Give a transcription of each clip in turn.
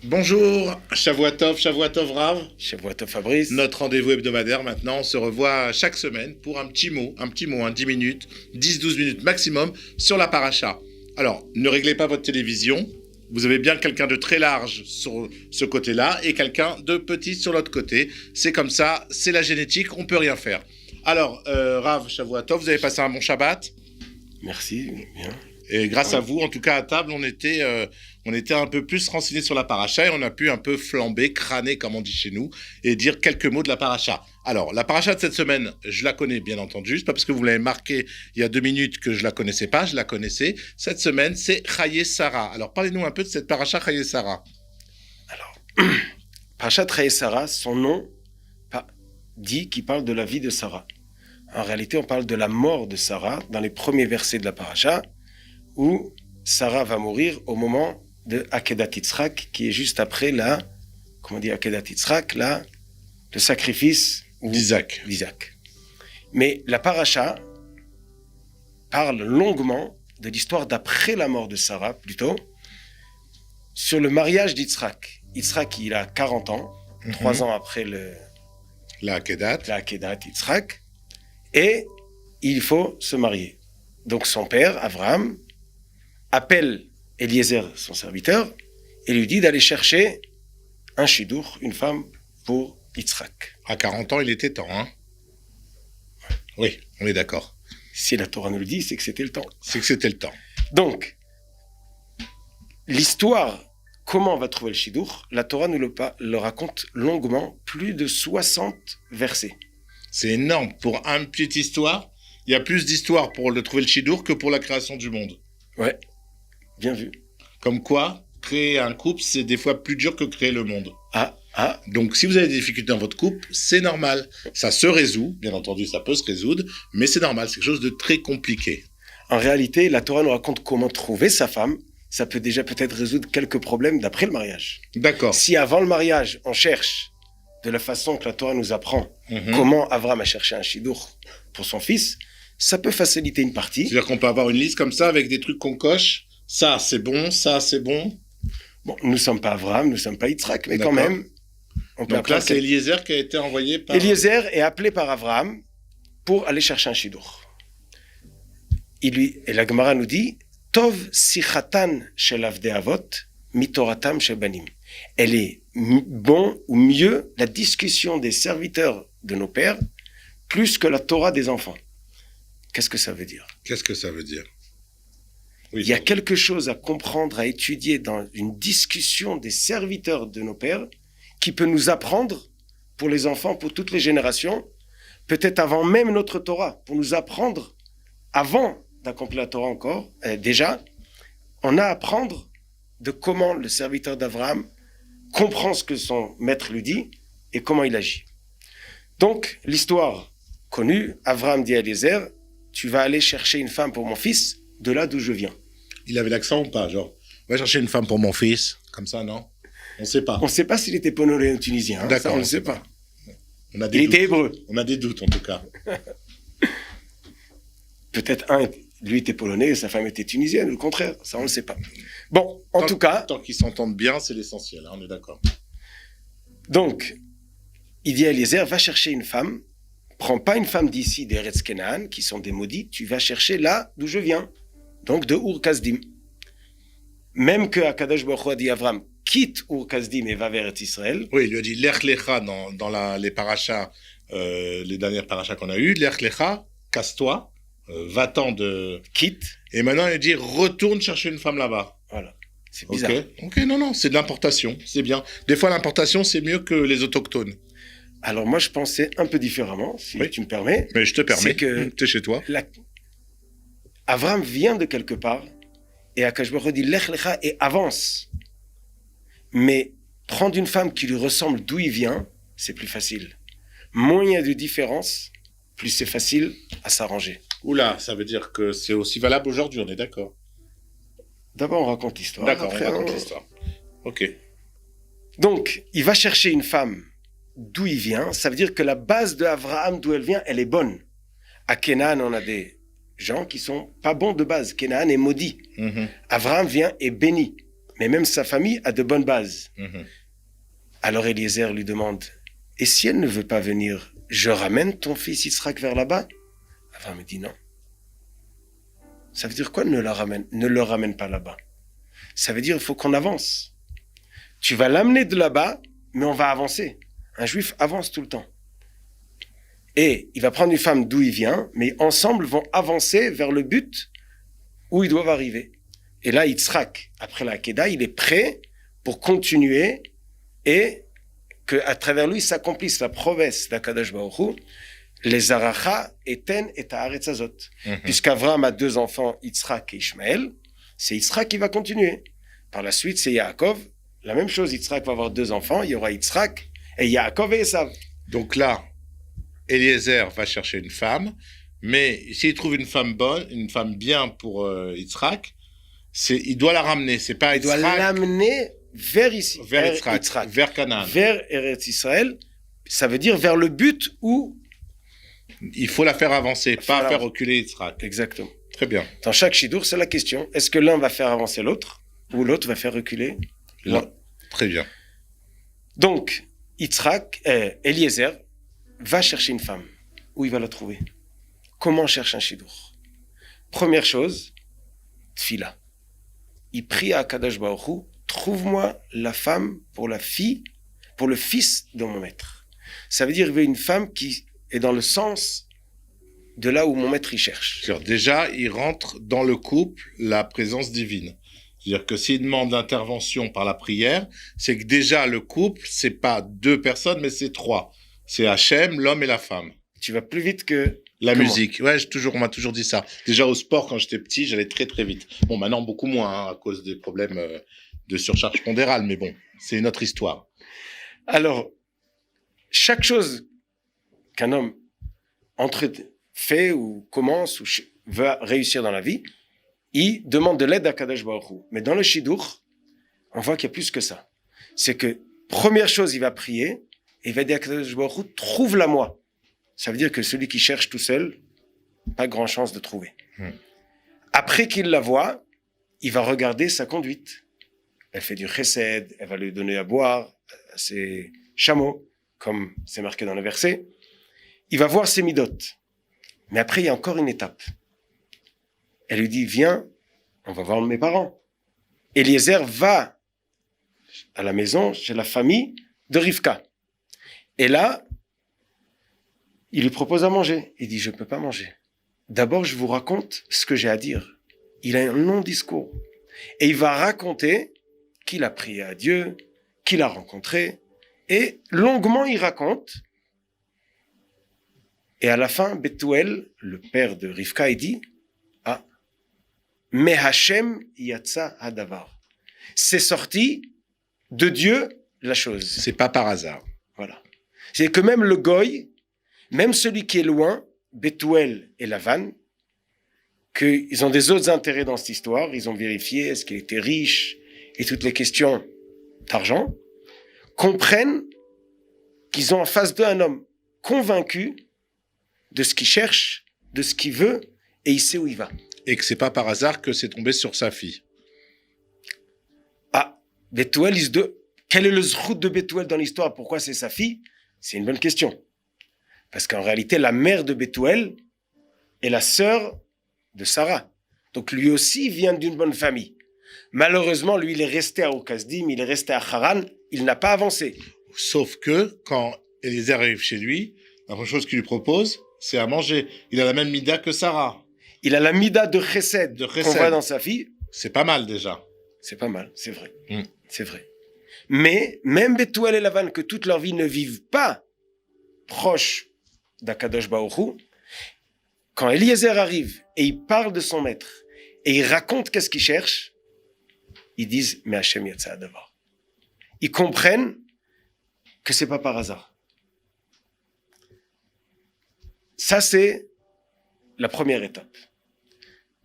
Bonjour, Shavuot Tov Rav. Shavuot Tov Fabrice. Notre rendez-vous hebdomadaire maintenant, on se revoit chaque semaine pour un petit mot, 10 minutes, 10-12 minutes maximum sur la paracha. Alors, ne réglez pas votre télévision, vous avez bien quelqu'un de très large sur ce côté-là et quelqu'un de petit sur l'autre côté. C'est comme ça, c'est la génétique, on peut rien faire. Alors, Rav, Shavuot Tov, vous avez passé un bon Shabbat? Merci, bien. Et grâce à vous, en tout cas à table, on était un peu plus renseignés sur la paracha et on a pu un peu flamber, crâner comme on dit chez nous, et dire quelques mots de la paracha. Alors, la paracha de cette semaine, je la connais bien entendu, c'est pas parce que vous l'avez marqué il y a 2 minutes que je la connaissais pas, je la connaissais. Cette semaine, c'est Chayei Sarah. Alors, parlez-nous un peu de cette paracha Chayei Sarah. Alors, Parashat Chayei Sarah, son nom dit qu'il parle de la vie de Sarah. En réalité, on parle de la mort de Sarah dans les premiers versets de la paracha, où Sarah va mourir au moment de Akedat Yitzhak, qui est juste après Akedat Yitzhak, le sacrifice d'Isaac. Mais la paracha parle longuement de l'histoire d'après la mort de Sarah, plutôt, sur le mariage d'Yitzhak. Yitzhak, il a 40 ans, 3 ans après la Akedat Yitzhak, et il faut se marier. Donc son père, Abraham, appelle Eliezer, son serviteur, et lui dit d'aller chercher un shidour, une femme pour Yitzhak. À 40 ans, il était temps, hein? Oui, on est d'accord. Si la Torah nous le dit, c'est que c'était le temps. Donc, l'histoire, comment on va trouver le shidour, la Torah nous le raconte longuement, plus de 60 versets. C'est énorme. Pour une petite histoire, il y a plus d'histoire pour trouver le shidour que pour la création du monde. Ouais. Bien vu. Comme quoi, créer un couple, c'est des fois plus dur que créer le monde. Ah. Donc, si vous avez des difficultés dans votre couple, c'est normal. Ça se résout, bien entendu, ça peut se résoudre, mais c'est normal, c'est quelque chose de très compliqué. En réalité, la Torah nous raconte comment trouver sa femme. Ça peut déjà peut-être résoudre quelques problèmes d'après le mariage. D'accord. Si avant le mariage, on cherche de la façon que la Torah nous apprend comment Abraham a cherché un shidour pour son fils, ça peut faciliter une partie. C'est-à-dire qu'on peut avoir une liste comme ça avec des trucs qu'on coche. Ça, c'est bon, ça, c'est bon. Bon, nous ne sommes pas Abraham, nous ne sommes pas Yitzhak, mais D'accord. quand même... Donc là, c'est Eliezer qui a été envoyé par... Eliezer est appelé par Abraham pour aller chercher un shidour. Et la Gemara nous dit, Tov sichatan shel avdei avot, mitoratam shel banim. Elle est bon ou mieux la discussion des serviteurs de nos pères plus que la Torah des enfants. Qu'est-ce que ça veut dire? Oui. Il y a quelque chose à comprendre, à étudier dans une discussion des serviteurs de nos pères qui peut nous apprendre pour les enfants, pour toutes les générations, peut-être avant même notre Torah, pour nous apprendre, avant d'accomplir la Torah encore, déjà, on a à apprendre de comment le serviteur d'Abraham comprend ce que son maître lui dit et comment il agit. Donc, l'histoire connue, Abraham dit à Eliezer, tu vas aller chercher une femme pour mon fils, de là d'où je viens. Il avait l'accent ou pas, genre, va chercher une femme pour mon fils, comme ça, non? On ne sait pas. On ne sait pas s'il était polonais ou tunisien. D'accord, ça, on ne sait pas. On a des Il doutes. était hébreu. On a des doutes, en tout cas. Peut-être lui était polonais et sa femme était tunisienne, ou le contraire. Ça, on ne le sait pas. Bon, en tout cas... Tant qu'ils s'entendent bien, c'est l'essentiel, hein, on est d'accord. Donc, il dit à Eliezer, va chercher une femme. Prends pas une femme d'ici, des Eretz Kenaan, qui sont des maudits. Tu vas chercher là d'où je viens. Donc, de Ur Kasdim. Même que Akadosh Baruch Hu a dit à Avram, quitte Ur Kasdim et va vers Eretz Israël. Oui, il lui a dit Lech Lecha dans les parachas, les dernières parachas qu'on a eues. Lech Lecha, casse-toi, va-t'en de... Quitte. Et maintenant, il dit retourne chercher une femme là-bas. Voilà. C'est bizarre. Ok, non, c'est de l'importation, c'est bien. Des fois, l'importation, c'est mieux que les autochtones. Alors moi, je pensais un peu différemment, si tu me permets. Mais je te permets, c'est que t'es chez toi. Avram vient de quelque part, et Akadosh Baruch Hu dit Lech Lecha et avance. Mais prendre une femme qui lui ressemble d'où il vient, c'est plus facile. Moins il y a de différence, plus c'est facile à s'arranger. Oula, ça veut dire que c'est aussi valable aujourd'hui, on est d'accord. D'abord, on raconte l'histoire. D'accord, on raconte l'histoire. Ok. Donc, il va chercher une femme d'où il vient. Ça veut dire que la base de Abraham, d'où elle vient, elle est bonne. À Canaan, on a des gens qui sont pas bons de base. Canaan est maudit. Abraham vient et béni. mais même sa famille a de bonnes bases. Mhm. Alors Eliezer lui demande, et si elle ne veut pas venir, je ramène ton fils Yitzhak vers là-bas? Avram me dit non. Ça veut dire quoi ne le ramène pas là-bas? Ça veut dire il faut qu'on avance. Tu vas l'amener de là-bas, mais on va avancer. Un juif avance tout le temps. Et il va prendre une femme d'où il vient, mais ensemble vont avancer vers le but où ils doivent arriver. Et là, Yitzhak, après la Hakeda, il est prêt pour continuer et qu'à travers lui s'accomplisse la promesse d'Akadosh Baruch Hu, les Aracha eten et Haaretz Hazot. Puisqu'Avram a 2 enfants, Yitzhak et Ishmaël, c'est Yitzhak qui va continuer. Par la suite, c'est Yaakov. La même chose, Yitzhak va avoir 2 enfants, il y aura Yitzhak et Yaakov et Esav. Donc là, Eliezer va chercher une femme, mais s'il trouve une femme bonne, une femme bien pour Yitzhak, il doit la ramener. C'est pas Il doit Yitzhak, l'amener vers ici, vers Yitzhak, vers Canaan. vers Eretz Israël. Ça veut dire vers le but où... Il faut la faire avancer, pas Voilà. faire reculer Yitzhak. Exactement. Très bien. Dans chaque shidur, c'est la question. Est-ce que l'un va faire avancer l'autre ou l'autre va faire reculer l'un? Très bien. Donc, Eliezer va chercher une femme. Où il va la trouver? Comment cherche un shidur? Première chose, tfila. Il prie à Akadosh Baruch Hu, trouve-moi la femme pour la fille, pour le fils de mon maître. Ça veut dire qu'il veut une femme qui est dans le sens de là où mon maître y cherche. C'est-à-dire, déjà, il rentre dans le couple la présence divine. C'est-à-dire que s'il demande l'intervention par la prière, c'est que déjà le couple, c'est pas 2 personnes, mais c'est 3. C'est Hachem, l'homme et la femme. Tu vas plus vite que... La Comment? musique, ouais, on m'a toujours dit ça. Déjà au sport, quand j'étais petit, j'allais très très vite. Bon, maintenant beaucoup moins, hein, à cause des problèmes de surcharge pondérale, mais bon, c'est une autre histoire. Alors, chaque chose qu'un homme fait ou commence ou veut réussir dans la vie, il demande de l'aide à Kadosh Baruch Hu. Mais dans le Shidur, on voit qu'il y a plus que ça. C'est que, première chose, il va prier et il va dire à Kadosh Baruch Hu, trouve-la moi. Ça veut dire que celui qui cherche tout seul, pas grand chance de trouver. Après qu'il la voit, il va regarder sa conduite. Elle fait du chesed, elle va lui donner à boire à ses chameaux, comme c'est marqué dans le verset. Il va voir ses midotes. Mais après, il y a encore une étape. Elle lui dit, viens, on va voir mes parents. Eliezer va à la maison, chez la famille de Rivka. Et là, il lui propose à manger. Il dit, je ne peux pas manger. D'abord, je vous raconte ce que j'ai à dire. Il a un long discours. Et il va raconter qu'il a prié à Dieu, qu'il a rencontré. Et longuement, il raconte. Et à la fin, Bethuel, le père de Rivka, il dit, ah, mais Hachem yatsa hadavar. C'est sorti de Dieu la chose. C'est pas par hasard. Voilà. C'est que même le goy, même celui qui est loin, Bethuel et Lavan, qu'ils ont des autres intérêts dans cette histoire, ils ont vérifié est-ce qu'il était riche et toutes les questions d'argent, comprennent qu'ils ont en face d'eux un homme convaincu de ce qu'il cherche, de ce qu'il veut, et il sait où il va. Et que c'est pas par hasard que c'est tombé sur sa fille. Ah, Bethuel, quel est le zrout de Bethuel dans l'histoire? Pourquoi c'est sa fille? C'est une bonne question. Parce qu'en réalité, la mère de Bethuel est la sœur de Sarah. Donc lui aussi vient d'une bonne famille. Malheureusement, lui, il est resté à Okazdim, il est resté à Haran, il n'a pas avancé. Sauf que, quand Eliezer arrive chez lui, la première chose qu'il lui propose, c'est à manger. Il a la même mida que Sarah. Il a la mida de chesed, De qu'on chesed. voit dans sa fille. C'est pas mal déjà. C'est pas mal, c'est vrai. Mm. C'est vrai. Mais même Bethuel et Lavan, que toute leur vie ne vivent pas proches d'Akadosh Baruch Hu, quand Eliezer arrive et il parle de son maître et il raconte qu'est-ce qu'il cherche, ils disent mais Hachem yatsa hadavar. Ils comprennent que c'est pas par hasard. Ça c'est la première étape.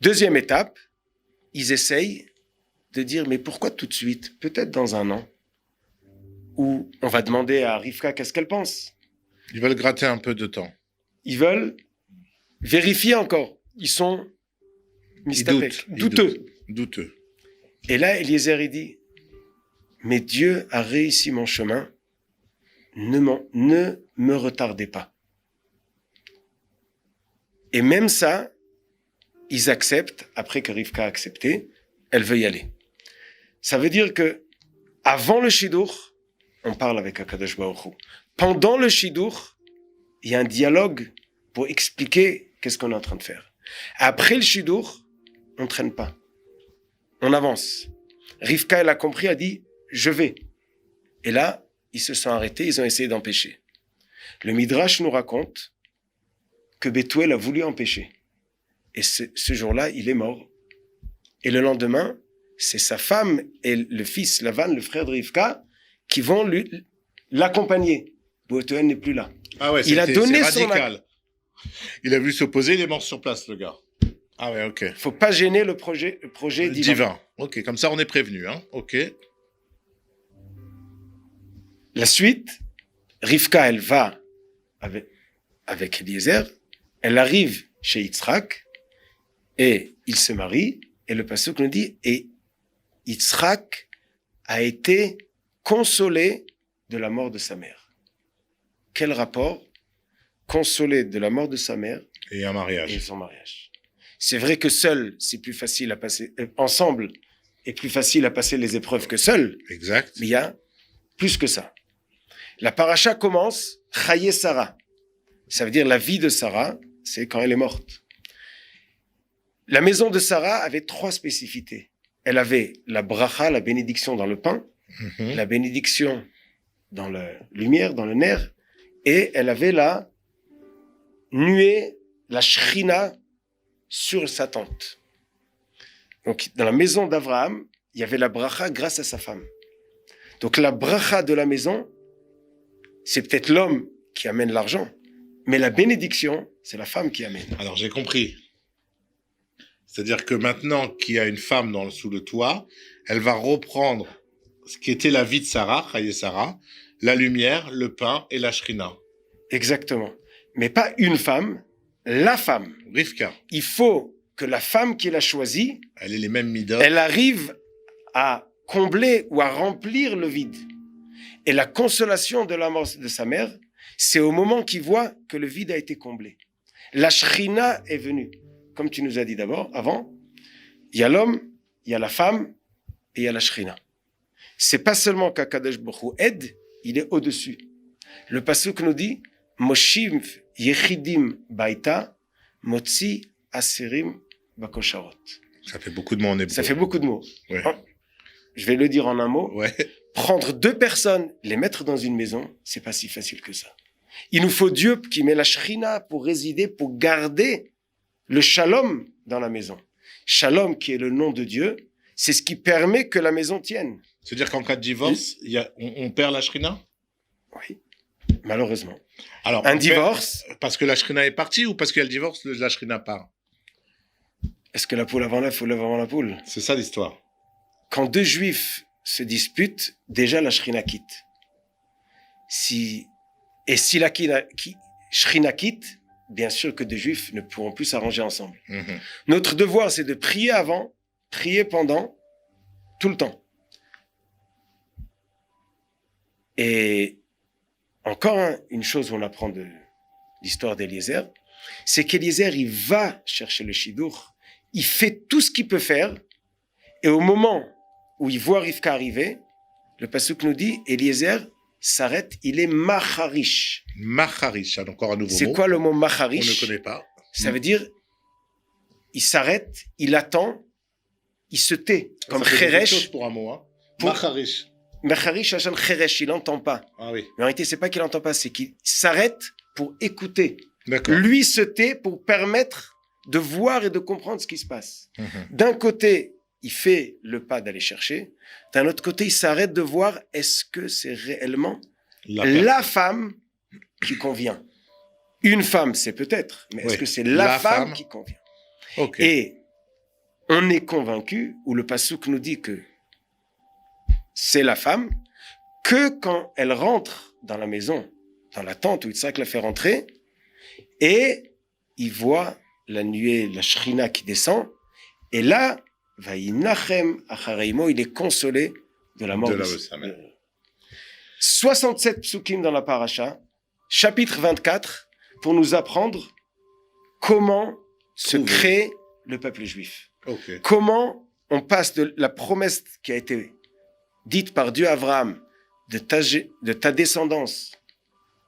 Deuxième étape, ils essayent de dire mais pourquoi tout de suite? Peut-être dans un an où on va demander à Rivka qu'est-ce qu'elle pense. Ils veulent gratter un peu de temps. Ils veulent vérifier encore. Ils sont Ils doutent. douteux. Douteux. Et là, Eliezer, il dit, mais Dieu a réussi mon chemin, ne me retardez pas. Et même ça, ils acceptent, après que Rivka a accepté, elle veut y aller. Ça veut dire que avant le Shidur, on parle avec Akadosh Baruch Hu. Pendant le Shidur, il y a un dialogue pour expliquer qu'est-ce qu'on est en train de faire. Après le Shidur, on ne traîne pas. On avance. Rivka, elle a compris, a dit, je vais. Et là, ils se sont arrêtés, ils ont essayé d'empêcher. Le Midrash nous raconte que Bethuel a voulu empêcher. Et ce jour-là, il est mort. Et le lendemain, c'est sa femme et le fils Lavan, le frère de Rivka, qui vont l'accompagner. Bethuel n'est plus là. Ah ouais, il a donné c'est radical. Il a vu s'opposer, il est mort sur place, le gars. Ah ouais, ok. Faut pas gêner le projet divin. Ok, comme ça on est prévenu, hein. Ok. La suite, Rivka, elle va avec Eliezer, elle arrive chez Yitzhak, et il se marie, et le pasuk nous dit, et Yitzhak a été consolé de la mort de sa mère. Quel rapport? Consolé de la mort de sa mère et un mariage. Et son mariage. C'est vrai que seul, c'est plus facile à passer, ensemble, est plus facile à passer les épreuves que seul. Exact. Mais il y a plus que ça. La paracha commence, Chaye Sarah. Ça veut dire la vie de Sarah, c'est quand elle est morte. La maison de Sarah avait 3 spécificités. Elle avait la bracha, la bénédiction dans le pain, la bénédiction dans la lumière, dans le nerf, et elle avait la nuée, la shrina sur sa tente. Donc, dans la maison d'Abraham, il y avait la bracha grâce à sa femme. Donc, la bracha de la maison, c'est peut-être l'homme qui amène l'argent, mais la bénédiction, c'est la femme qui amène. Alors, j'ai compris. C'est-à-dire que maintenant qu'il y a une femme sous le toit, elle va reprendre ce qui était la vie de Sarah, Chaye Sarah, la lumière, le pain et la shrina. Exactement. Mais pas une femme, la femme. Rivka. Il faut que la femme qu'il a choisie, elle ait les mêmes midot. Elle arrive à combler ou à remplir le vide. Et la consolation de la mort de sa mère, c'est au moment qu'il voit que le vide a été comblé. La shrina est venue. Comme tu nous as dit avant, il y a l'homme, il y a la femme et il y a la shrina. C'est pas seulement qu'Akadosh Baruch Hu aide, il est au-dessus. Le pasuk nous dit Moshiv yechidim baita motzi asirim bakosharot. Ça fait beaucoup de mots en hébreu. Ça fait beaucoup de mots. Ouais. Je vais le dire en un mot. Ouais. Prendre 2 personnes, les mettre dans une maison, c'est pas si facile que ça. Il nous faut Dieu qui met la shrina pour résider, pour garder le shalom dans la maison. Shalom, qui est le nom de Dieu, c'est ce qui permet que la maison tienne. C'est-à-dire qu'en cas de divorce, on perd la shrina? Oui, malheureusement. Alors, un divorce... Parce que la shrina est partie ou parce qu'il y a le divorce, la shrina part? Est-ce que la poule avant l'œuf ou l'œuf avant la poule? C'est ça l'histoire. Quand 2 juifs se disputent, déjà la shrina quitte. Si la shrina quitte, bien sûr que 2 juifs ne pourront plus s'arranger ensemble. Notre devoir, c'est de prier avant, prier pendant, tout le temps. Et encore une chose qu'on apprend de l'histoire d'Eliezer, c'est qu'Eliezer, il va chercher le shidur, il fait tout ce qu'il peut faire, et au moment où il voit Rivka arriver, le pasuk nous dit, Eliezer s'arrête, il est macharish. Macharish, encore un nouveau mot. C'est quoi le mot macharish? On ne connaît pas. Ça veut dire, il s'arrête, il attend, il se tait, comme cheresh. Pour un mot, hein. Macharish. Macharish, Hachem cheresh, il n'entend pas. Ah oui. Mais en réalité, c'est pas qu'il n'entend pas, c'est qu'il s'arrête pour écouter. D'accord. Lui se tait pour permettre de voir et de comprendre ce qui se passe. D'un côté, il fait le pas d'aller chercher. D'un autre côté, il s'arrête de voir est-ce que c'est réellement la femme qui convient. Une femme, c'est peut-être, mais est-ce que c'est la femme qui convient? Okay. Et on est convaincu, ou le pasuk nous dit que c'est la femme, que quand elle rentre dans la maison, dans la tente où Yitzhak l'a fait rentrer, et il voit la nuée, la shrina qui descend, et là, Vayinachem achareimo, il est consolé de la mort De de, la mort. 67 psukim dans la paracha, chapitre 24, pour nous apprendre comment se Trouver. crée le peuple juif. Ok. Comment on passe de la promesse qui a été dite par Dieu à Abraham, de ta descendance,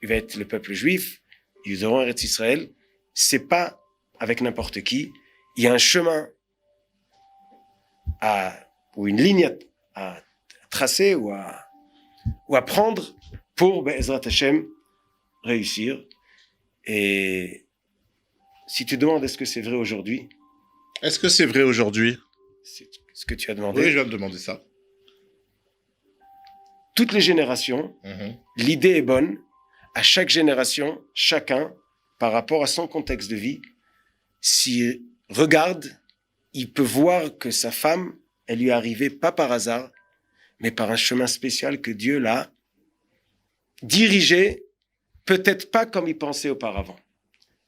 il va être le peuple juif, ils auront Eretz Israël, c'est pas avec n'importe qui. Il y a un chemin ou une ligne à tracer ou à prendre pour, Be'ezrat Hashem, réussir. Et si tu demandes est-ce que c'est vrai aujourd'hui, Est-ce que c'est vrai aujourd'hui? c'est ce que tu as demandé. Oui, je viens de demander ça. Toutes les générations, l'idée est bonne. À chaque génération, chacun, par rapport à son contexte de vie, s'il regarde, il peut voir que sa femme, elle lui est arrivée pas par hasard, mais par un chemin spécial que Dieu l'a dirigé, peut-être pas comme il pensait auparavant.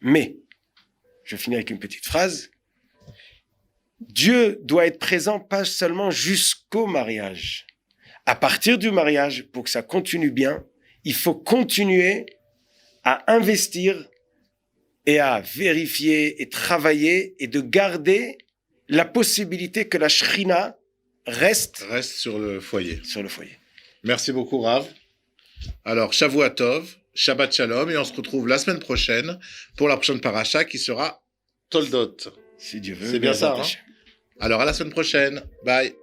Mais, je finis avec une petite phrase, Dieu doit être présent pas seulement jusqu'au mariage. À partir du mariage, pour que ça continue bien, il faut continuer à investir et à vérifier et travailler et de garder la possibilité que la Shrina reste sur le foyer. sur le foyer. Merci beaucoup, Rav. Alors, Shavua Tov, Shabbat Shalom, et on se retrouve la semaine prochaine pour la prochaine paracha qui sera Toldot. Si Dieu veut. C'est bien ça, Bezrat hein? Hashem. Alors, à la semaine prochaine. Bye.